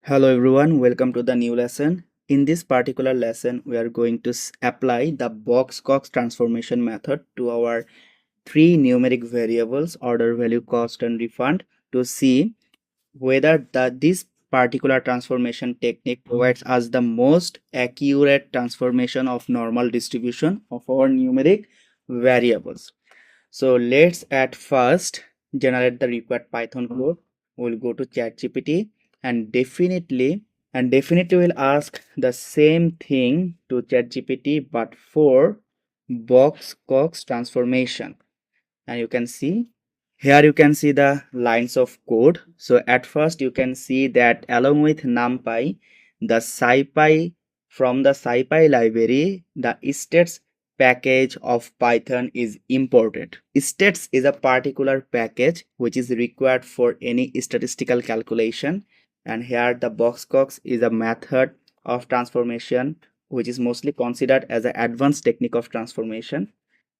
Hello everyone, welcome to the new lesson. In this particular lesson, we are going to apply the box-cox transformation method to our three numeric variables, order, value, cost, and refund, to see whether this particular transformation technique provides us the most accurate transformation of normal distribution of our numeric variables. So let's at first generate the required Python code. We'll go to ChatGPT and definitely will ask the same thing to ChatGPT but for box cox transformation. And you can see here the lines of code. So at first you can see that along with numpy, the scipy from the scipy library, the states package of Python is imported. States is a particular package which is required for any statistical calculation, and here the boxcox is a method of transformation which is mostly considered as an advanced technique of transformation.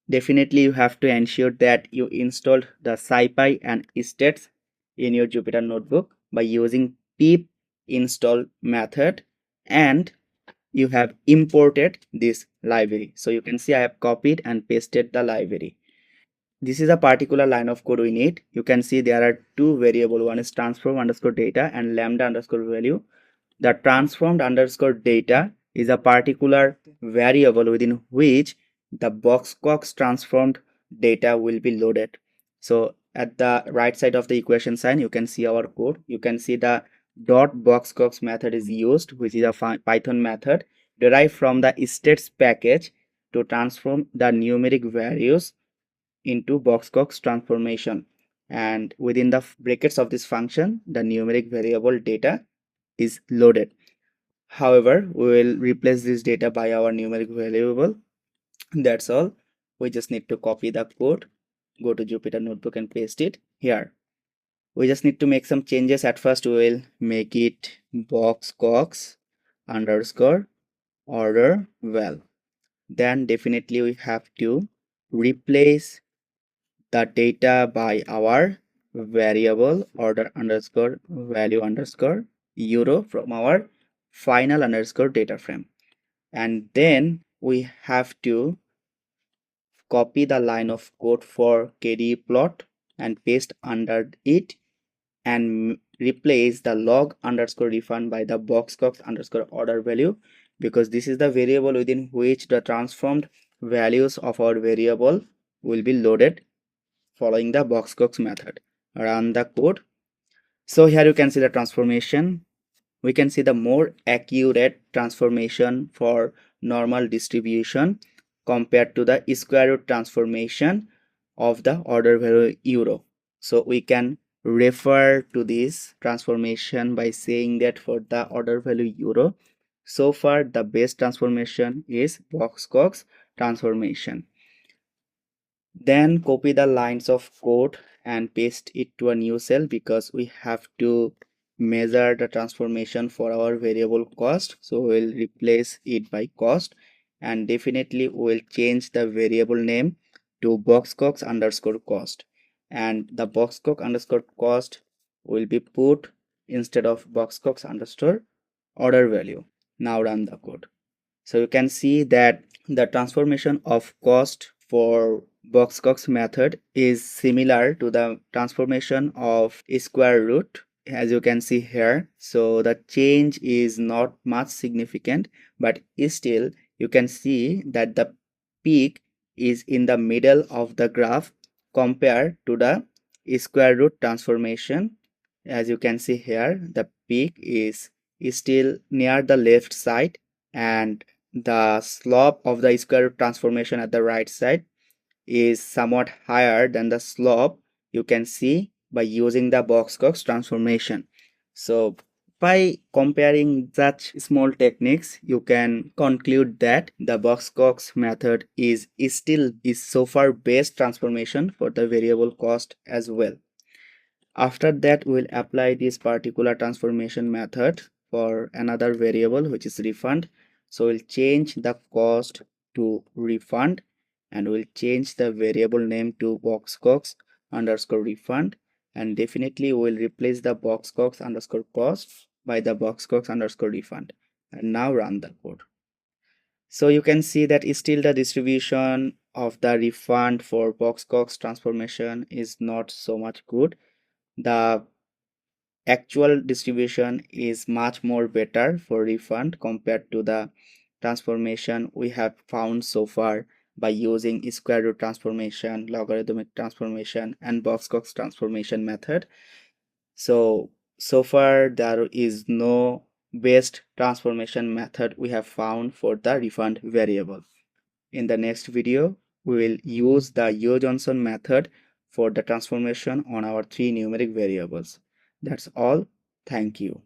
Definitely you have to ensure that you installed the scipy and states in your Jupyter notebook by using pip install method, and you have imported this library. So you can see I have copied and pasted the library. This is a particular line of code we need. You can see there are two variables. One is transform underscore data and lambda underscore value. The transformed underscore data is a particular variable within which the boxcox transformed data will be loaded. So at the right side of the equation sign, you can see our code. You can see the dot boxcox method is used, which is a Python method derived from the states package to transform the numeric values into boxcox transformation. And within the brackets of this function, the numeric variable data is loaded. However, we will replace this data by our numeric variable. That's all. We just need to copy the code, go to Jupyter Notebook and paste it here. We just need to make some changes. At first, we will make it boxcox underscore order val. Then definitely we have to replace the data by our variable order underscore value underscore euro from our final underscore data frame. And then we have to copy the line of code for KDE plot and paste under it and replace the log underscore refund by the boxcox underscore order value, because this is the variable within which the transformed values of our variable will be loaded following the boxcox method. Run the code. So here you can see the transformation. We can see the more accurate transformation for normal distribution compared to the square root transformation of the order value euro. So we can refer to this transformation by saying that for the order value euro, so far the best transformation is boxcox transformation. Then copy the lines of code and paste it to a new cell, because we have to measure the transformation for our variable cost. So we'll replace it by cost, and definitely we'll change the variable name to boxcox underscore cost, and the boxcox underscore cost will be put instead of boxcox underscore order value. Now run the code. So you can see that the transformation of cost for boxcox method is similar to the transformation of square root, as you can see here. So the change is not much significant, but still you can see that the peak is in the middle of the graph compared to the square root transformation. As you can see here, the peak is still near the left side, and the slope of the square root transformation at the right side is somewhat higher than the slope you can see by using the boxcox transformation. So by comparing such small techniques, you can conclude that the boxcox method is so far best transformation for the variable cost as well. After that, we'll apply this particular transformation method for another variable, which is refund. So we'll change the cost to refund, and we'll change the variable name to boxcox underscore refund, and definitely we'll replace the boxcox underscore cost by the boxcox underscore refund. And now run the code. So you can see that still the distribution of the refund for boxcox transformation is not so much good. The actual distribution is much more better for refund compared to the transformation we have found so far by using square root transformation, logarithmic transformation, and boxcox transformation method. So far there is no best transformation method we have found for the refund variable. In the next video, we will use the Yo-Johnson method for the transformation on our three numeric variables. That's all. Thank you.